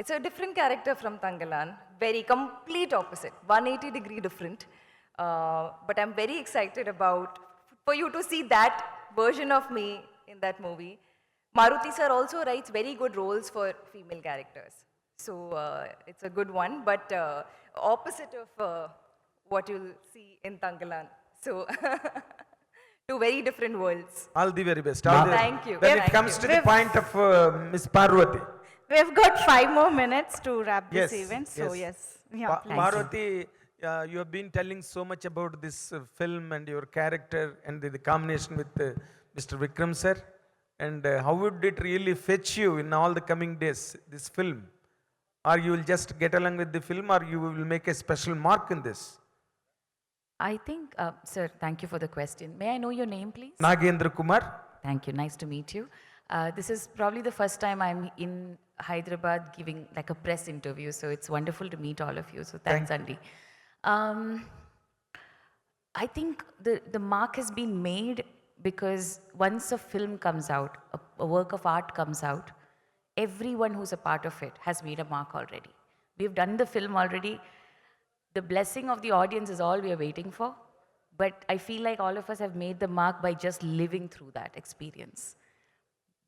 it's a different character from Tangalan, very complete opposite, 180-degree different. But I'm very excited for you to see that version of me in that movie. Maruti sir also writes very good roles for female characters. So it's a good one, but opposite of what you'll see in Tangalan. So, two very different worlds. All the very best. Thank you. Then it Thank comes you. to the point of Miss Parvati. We've got 5 more minutes to wrap this Yes, event, so yes. yes. Yeah, please. Parvati, you have been telling so much about this film and your character and the combination with Mr. Vikram sir. And how would it really fetch you in all the coming days, this film? Or you will just get along with the film, or you will make a special mark in this? I think, sir, thank you for the question. May I know your name, please? Nagendra Kumar. Thank you. Nice to meet you. This is probably the first time I'm in Hyderabad giving like a press interview, so it's wonderful to meet all of you. So thanks, Andy. I think the mark has been made because once a film comes out, a work of art comes out, everyone who's a part of it has made a mark already. We've done the film already. The blessing of the audience is all we are waiting for. But I feel like all of us have made the mark by just living through that experience.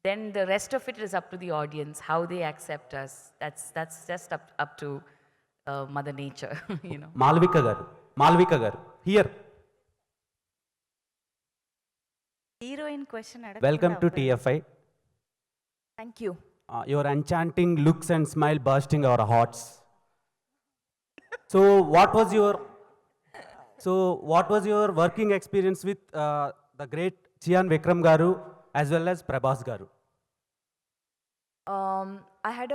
then the rest of it is up to the audience, how they accept us. That's just up to Mother Nature, you know. Malvika గారు here Heroine question. Welcome to TFI Thank you. your enchanting looks and smile bursting our hearts. So what was your working experience with the great Chian Vikram garu as well as Prabhas garu? I had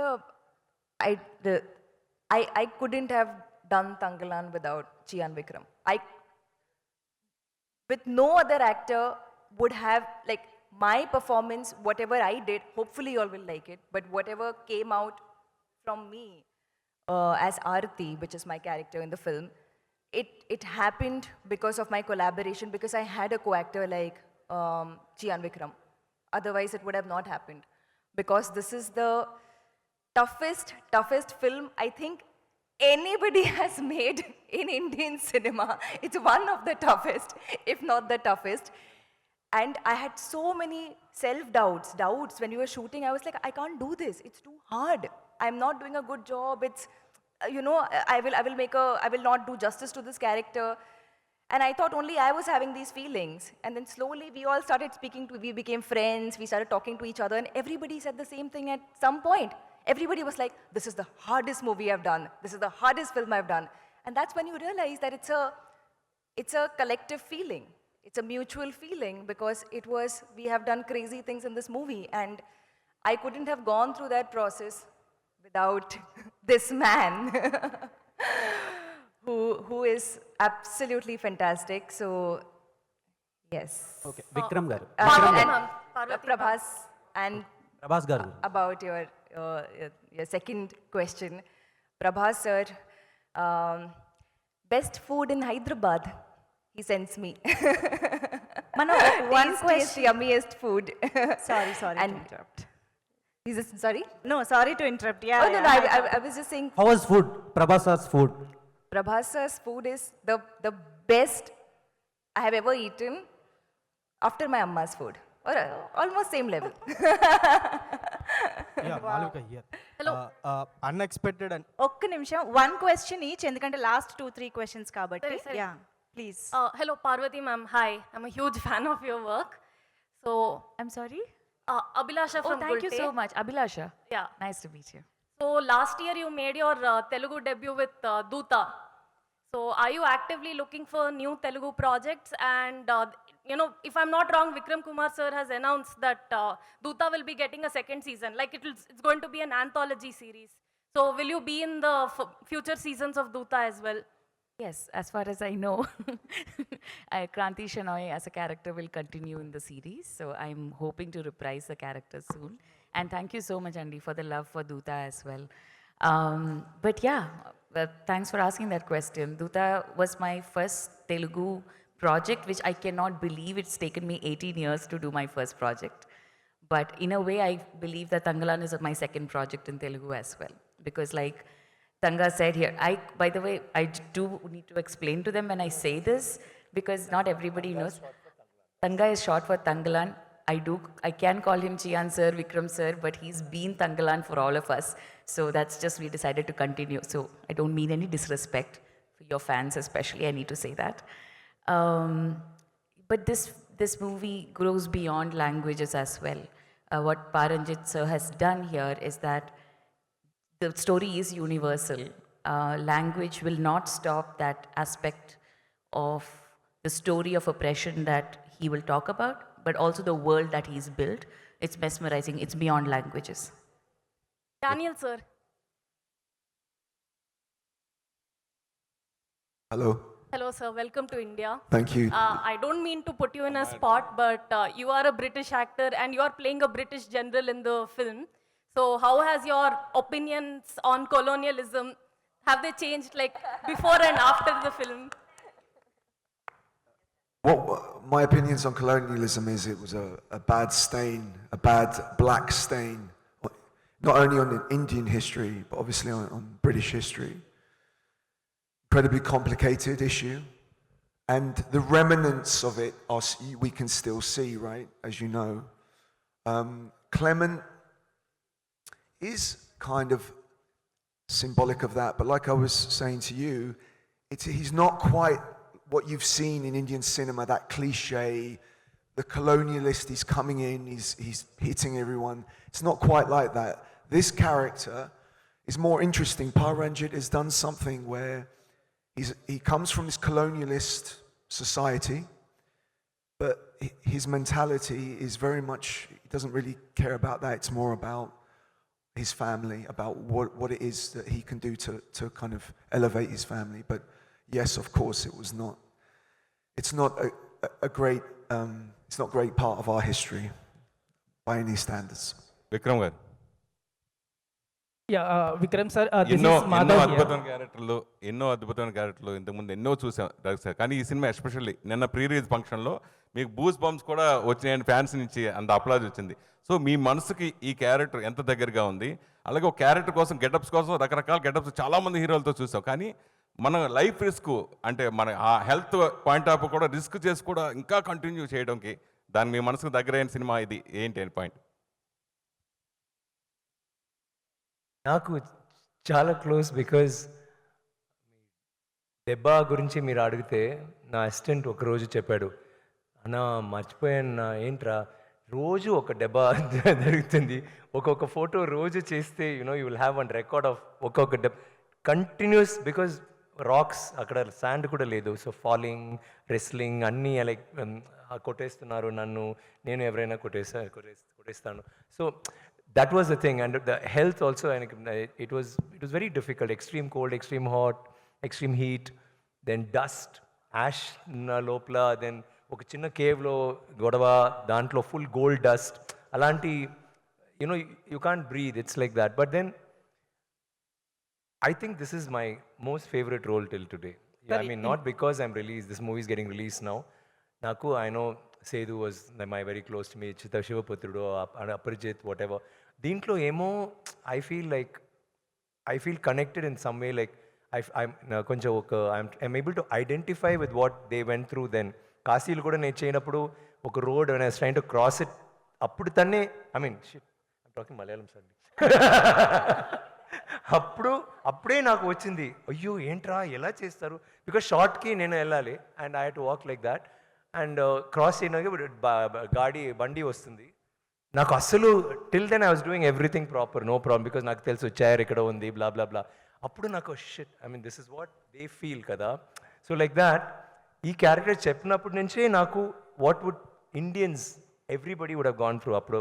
I couldn't have done Tangalan without Chian Vikram. With no other actor would have, like, my performance, whatever I did, hopefully you all will like it, but whatever came out from me as Aarti, which is my character in the film, it happened because of my collaboration, because I had a co-actor like Chian Vikram. Otherwise, it would have not happened. Because this is the toughest film I think anybody has made in Indian cinema. It's one of the toughest, if not the toughest. And I had so many self-doubts, when we were shooting. I was like, I can't do this. It's too hard. I'm not doing a good job. It's, you know, I will not do justice to this character. And I thought only I was having these feelings. And then slowly we all started we became friends, we started talking to each other, and everybody said the same thing at some point. Everybody was like, this is the hardest movie I've done. This is the hardest film I've done. And that's when you realize that it's a collective feeling. It's a mutual feeling, because we have done crazy things in this movie. And I couldn't have gone through that process without this man. who is absolutely fantastic. So, yes. Okay, Vikram garu. Prabhas, and Prabhas garu. about your second question. Prabhas sir, best food in Hyderabad, he sends me. One question. Yummiest food. Sorry And- to interrupt. Is this, sorry? No, sorry to interrupt. Yeah. Oh, no, I was just saying, How was food? Prabhas's food. Prabhas sir's food is the best I have ever eaten after my amma's food. Or almost same level. Malvika here unexpected and ఒక్క నిమిషం. One question each, ఎందుకంటే last 2-3 questions కాబట్టి. Yeah, please. Hello, Parvati ma'am. Hi, I'm a huge fan of your work. So, I'm sorry? Abhilasha Oh, from thank you Gulte. so much. Abhilasha. Yeah. Nice to meet you. So, last year you made your Telugu debut with Doota. So, are you actively looking for new Telugu projects? And, you know, if I'm not wrong, Vikram Kumar sir has announced that Doota will be getting a second season. Like, it's going to be an anthology series. So, will you be in the future seasons of Doota as well? Yes, as far as I know, Kranti Shenoy as a character will continue in the series. So I'm hoping to reprise the character soon. And thank you so much, Andy, for the love for Doota as well. But yeah, thanks for asking that question. Doota was my first Telugu project, which I cannot believe it's taken me 18 years to do my first project. But in a way, I believe that Tangalan is my second project in Telugu as well. Because like Tanga said here, by the way, I do need to explain to them when I say this, because not everybody knows. Tanga is short for Tangalan. I can call him Chian sir, Vikram sir, but he's been Tangalan for all of us. So that's just, we decided to continue. So I don't mean any disrespect for your fans especially, I need to say that. But this movie grows beyond languages as well. What Paranjit sir has done here is that the story is universal. Language will not stop that aspect of the story of oppression that he will talk about, but also the world that he's built. It's mesmerizing. It's beyond languages. Daniel sir. Hello. Hello sir, welcome to India. Thank you. I don't mean to put you in a spot, but you are a British actor and you are playing a British general in the film. So how has your opinions on colonialism, have they changed like before and after the film? What my opinions on colonialism is, it was a bad stain, a bad black stain, not only on Indian history, but obviously on British history. Incredibly complicated issue. And the remnants of it we can still see, right, as you know. Clement is kind of symbolic of that, but like I was saying to you, he's not quite what you've seen in Indian cinema, that cliche, the colonialist, he's coming in, he's hitting everyone. It's not quite like that. This character is more interesting. Paranjit has done something where he comes from this colonialist society, but his mentality is very much, he doesn't really care about that. It's more about his family, about what it is that he can do to kind of elevate his family. But yes, of course, it's not a great part of our history by any standards. Vikram గారు Vikram sir ఎన్నో అద్భుతమైన క్యారెక్టర్లు ఇంతకుముందు ఎన్నో చూసాం sir. కానీ ఈ cinema especially నిన్న ప్రీ రిలీజ్ ఫంక్షన్లో మీకు బూస్ బంప్స్ కూడా వచ్చినాయని ఫ్యాన్స్ నుంచి అంత అప్లాజ్ వచ్చింది. సో మీ మనసుకి ఈ క్యారెక్టర్ ఎంత దగ్గరగా ఉంది? అలాగే ఒక క్యారెక్టర్ కోసం గెటప్స్ కోసం రకరకాల గెటప్స్ చాలామంది హీరోలతో చూసాం. కానీ మన లైఫ్ రిస్క్ అంటే మన ఆ హెల్త్ పాయింట్ ఆఫ్ కూడా రిస్క్ చేసి కూడా ఇంకా కంటిన్యూ చేయడానికి దాని మీ మనసుకు దగ్గరైన సినిమా ఇది ఏంటి అని పాయింట్? నాకు చాలా క్లోజ్ బికాజ్ దెబ్బ గురించి మీరు అడిగితే నా అసిస్టెంట్ ఒకరోజు చెప్పాడు, అన్నా మర్చిపోయాను నా ఏంట్రా రోజు ఒక దెబ్బ జరుగుతుంది, ఒక్కొక్క ఫోటో రోజు చేస్తే you will have one record of ఒక్కొక్క దెబ్బ కంటిన్యూస్. బికాజ్ రాక్స్ అక్కడ శాండ్ కూడా లేదు, సో ఫాలింగ్ రెస్లింగ్ అన్నీ లైక్ కొట్టేస్తున్నారు నన్ను, నేను ఎవరైనా కొట్టేస్తాను. So that was the thing, and the health also, and it was very difficult. Extreme cold, extreme hot, extreme heat, then dust, ash na lopla, then oka chinna cave lo godava dantlo full gold dust alanti, you can't breathe. It's like that. But then I think this is my most favorite role till today. Yeah, I mean, not because I'm released, this movie is getting released now. Naku, I know Sedu was my very close to me, Chita Shivaputrudu, Aparajit, whatever. దీంట్లో ఏమో I feel connected in some way, like కొంచెం I'm able to identify with what they went through. Then కాశీలు కూడా నేను చేయనప్పుడు ఒక road train to cross it, అప్పుడు తన్నే ఐమ్ టాకింగ్ మలయాళం సార్ అప్పుడే నాకు వచ్చింది, అయ్యో ఏంట్రా ఎలా చేస్తారు, బికాస్ షార్ట్కి నేను వెళ్ళాలి and I have to walk like that. And cross చేయడానికి బండి వస్తుంది, నాకు అస్సలు till then I was doing everything proper, no problem, because నాకు తెలుసు చైర్ ఇక్కడ ఉంది బ్లా బ్లా బ్లా. అప్పుడు నాకు shit, I mean this is what they feel కదా. సో లైక్ దాట్ ఈ క్యారెక్టర్ చెప్పినప్పటి నుంచే నాకు what would Indians everybody would have gone through అప్పుడు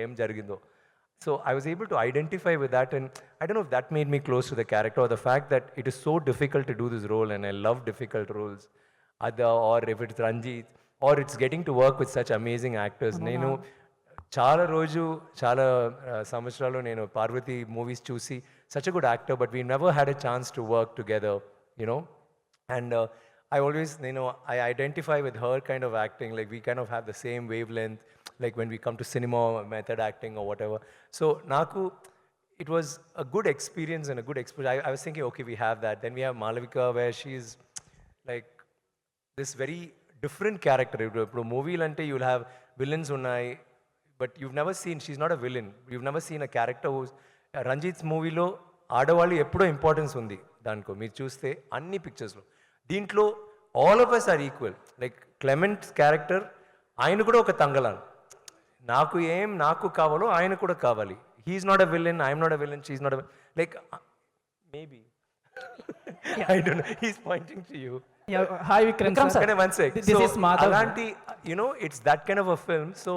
ఏం జరిగిందో. So I was able to identify with that, and I don't know if that made me close to the character or the fact that it is so difficult to do this role, and I love difficult roles. Are if it's Ranjith or it's getting to work with such amazing actors. నేను చాలా సంవత్సరాలు నేను Parvathy movies చూసి such a good actor, but we never had a chance to work together, and I identify with her kind of acting, like we kind of have the same wavelength, like when we come to cinema, method acting or whatever. So naku, it was a good experience and a good exposure. I was thinking, okay, we have that. Then we have Malavika, where she's like this very different character. ఇప్పుడు మూవీలు అంటే you'll have villains ఉన్నాయి, but you've never seen, she's not a villain. You've never seen a character who's, Ranjith మూవీలో ఆడవాళ్ళు ఎప్పుడో importance ఉంది దానికో, మీరు చూస్తే అన్ని పిక్చర్స్లో. దీంట్లో all of us are equal. Like Clement character, ఆయన కూడా ఒక తంగలాన్, నాకు కావాలో ఆయన కూడా కావాలి. He's not a villain, I'm not a villain, she's not a, like maybe I don't know, he's pointing to you. Hi Vikram sir. One sec. This so, is Madhav. Alanti, it's that kind of a film. So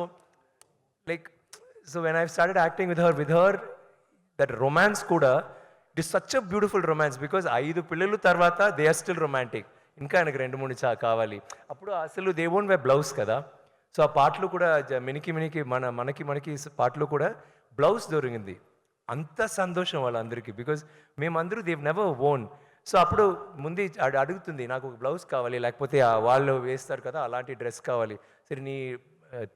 when I started acting with her, that romance kuda, it is such a beautiful romance, because 5 పిల్లలు తర్వాత they are still romantic. ఇంకా ఆయనకు 2-3 కావాలి. అప్పుడు అసలు they won't wear blouse కదా. So ఆ పాటలు కూడా మనకి పాటలు కూడా బ్లౌజ్ దొరికింది. అంత సంతోషం వాళ్ళందరికీ, బికాజ్ మేమందరూ దేవ్ నెవర్ ఓన్. సో అప్పుడు ముందు అడుగుతుంది, నాకు ఒక బ్లౌజ్ కావాలి, లేకపోతే వాళ్ళు వేస్తారు కదా అలాంటి డ్రెస్ కావాలి. సరే నీ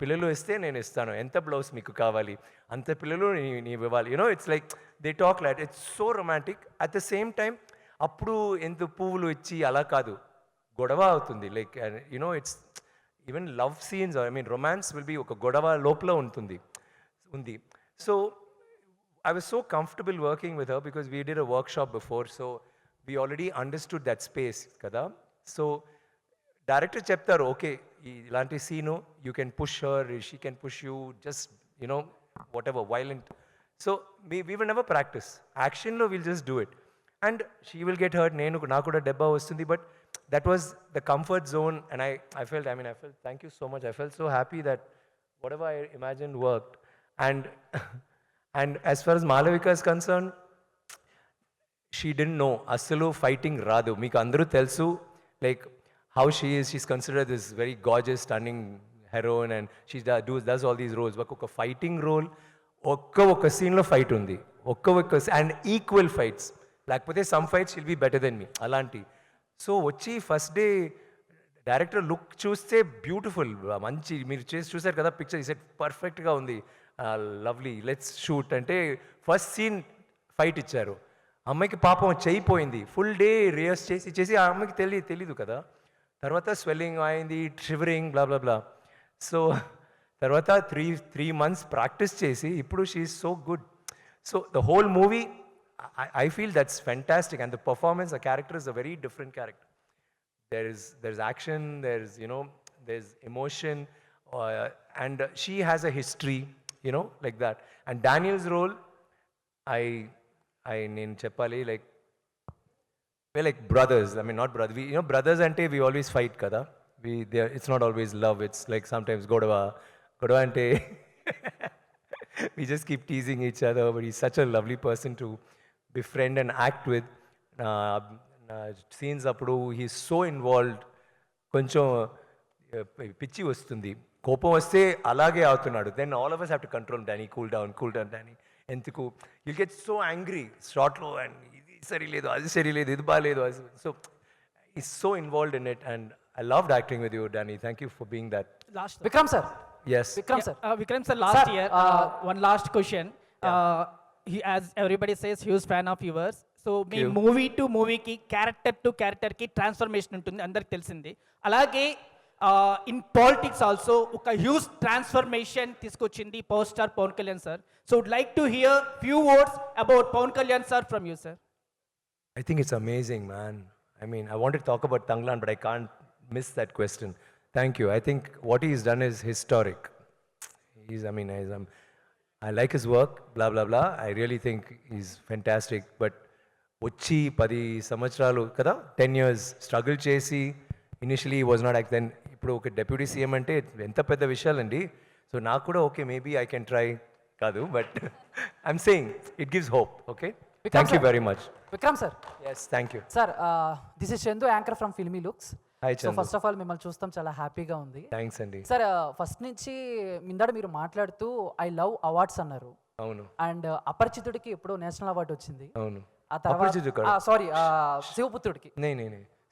పిల్లలు ఇస్తే నేను ఇస్తాను, ఎంత బ్లౌజ్ మీకు కావాలి అంత పిల్లలు నీవు ఇవ్వాలి. It's like they talk like, it's so romantic. At the same time అప్పుడు ఎంత పువ్వులు ఇచ్చి అలా కాదు, గొడవ అవుతుంది. Like it's even love scenes, I mean romance will be ఒక గొడవ లోపల ఉంటుంది. undi. So I was so comfortable working with her because we did a workshop before, so we already understood that space kada. So director చెప్తారు okay ఇలాంటి scene you can push her she can push you just you know whatever violent so we will never practice యాక్షన్లో will just do it and she will get hurt నాకు కూడా దెబ్బ వస్తుంది but that was the comfort zone and I felt thank you so much I felt so happy that whatever I imagine worked and as far as Malavika is concerned, she didn't know అస్సలు fighting రాదు మీకు అందరూ తెలుసు like how she is, she's considered this very gorgeous, stunning heroine and she does all these roles. But a fighting role, ఒక్క సీన్లో fight ఉంది ఒక్క and equal fights లేకపోతే some fights shall be better than me అలాంటి so వచ్చి first day director look చూస్తే beautiful మంచి మీరు చూసారు కదా పిక్చర్ ఈ సెట్ పర్ఫెక్ట్గా ఉంది లవ్లీ లెట్స్ షూట్ అంటే ఫస్ట్ సీన్ ఫైట్ ఇచ్చారు అమ్మాయికి పాపం చేయిపోయింది ఫుల్ డే రిహర్స్ చేసి ఆ అమ్మాయికి తెలీదు కదా తర్వాత స్వెల్లింగ్ అయింది షివరింగ్ బ్లా బ్లా బ్లా సో తర్వాత త్రీ months ప్రాక్టీస్ చేసి ఇప్పుడు she is so good so the whole movie I feel that's fantastic and the performance the character is a very different character there's action, there's emotion, and she has a history, like that. And Daniel's role, I name Cheppali, like, we're like brothers. I mean, not brothers. Brothers ante we always fight, kada. It's not always love. It's like sometimes godava ante we just keep teasing each other. But he's such a lovely person to befriend and act with. Scenes అప్పుడు he so involved కొంచెం పిచ్చి వస్తుంది కోపం వస్తే అలాగే అవుతున్నాడు then all of us have to control Danny cool down Danny ఎందుకు you get so angry షార్ట్లో అండ్ ఇది సరిలేదు అది సరిలేదు ఇది బాగాలేదు so is so involved in it and I loved acting with you Danny thank you for being that Vikram sir. Yes. Vikram sir, last year, one last question. He, as everybody says, huge fan of yours. So మీ movie to మూవీకి క్యారెక్టర్కి transformation ఉంటుంది అందరికి తెలిసింది అలాగే in politics also ఒక huge transformation తీసుకొచ్చింది power star Pawan Kalyan sir so would like to hear few words about Pawan Kalyan sir from you sir I think it's amazing, man. I mean, I wanted to talk about Tanglan, but I can't miss that question. Thank you. I think what he's done is historic. I like his work, blah, blah, blah. I really think he's fantastic, but వచ్చి 10 సంవత్సరాలు కదా 10 years struggle చేసి initially was not act then ఇప్పుడు ఒక deputy CM అంటే ఎంత పెద్ద విషయాలండి so నాకు కూడా okay maybe I can try కాదు but I'm saying it gives hope okay thank you very much Vikram sir yes thank you sir this is Chandu anchor from filmy looks hi so first of all మిమ్మల్ని చూస్తాం చాలా హ్యాపీగా ఉంది thanks అండి sir first నుంచి మిందాడ మీరు మాట్లాడుతూ ఐ లవ్ అవార్డ్స్ అన్నారు అవును అండ్ అపరిచితుడికి ఎప్పుడో నేషనల్ అవార్డు వచ్చింది అవును ఆ తర్వాత సారీ శివపుత్రుడికి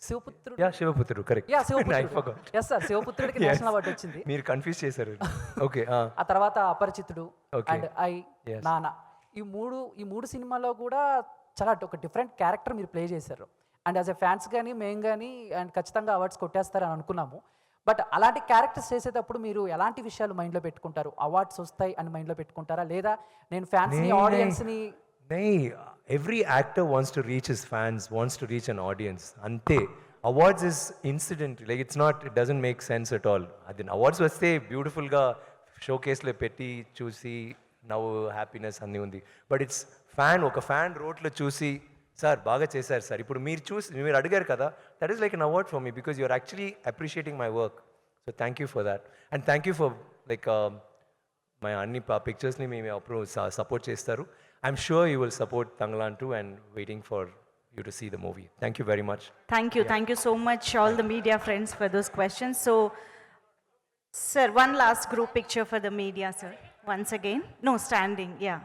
Sivaputrudu Sivaputrudu correct yeah Sivaputrudu yes sir శివపుత్రుడికి నేషనల్ అవార్డు వచ్చింది మీరు కన్ఫ్యూజ్ చేశారు ఓకే ఆ తర్వాత అపరిచితుడు అండ్ నాన్న ఈ మూడు సినిమాలో కూడా చాలా ఒక డిఫరెంట్ క్యారెక్టర్ మీరు ప్లే చేశారు అండ్ యాజ్ ఎ ఫ్యాన్స్ కానీ మేము కానీ అండ్ ఖచ్చితంగా అవార్డ్స్ కొట్టేస్తారని అనుకున్నాము బట్ అలాంటి క్యారెక్టర్స్ చేసేటప్పుడు మీరు ఎలాంటి విషయాలు మైండ్లో పెట్టుకుంటారు అవార్డ్స్ వస్తాయి అని మైండ్లో పెట్టుకుంటారా లేదా నేను ఫ్యాన్స్ని ఆడియన్స్ని every actor wants to reach his fans, wants to reach an audience. Ante awards is incident, like it doesn't make sense at all. Adin awards vaste beautiful ga showcase le petti chusi now happiness anni undi. But it's oka fan wrote lo chusi sir baga chesaru sir. Ippudu meer adigaru kada, that is like an award for me because you are actually appreciating my work. So thank you for that. And thank you for like my anni pictures ni me support chestaru. I'm sure you will support Tanglan too and waiting for you to see the movie. Thank you very much. Thank you so much all the media friends for those questions. So, sir, one last group picture for the media, sir. Once again. No, standing, yeah.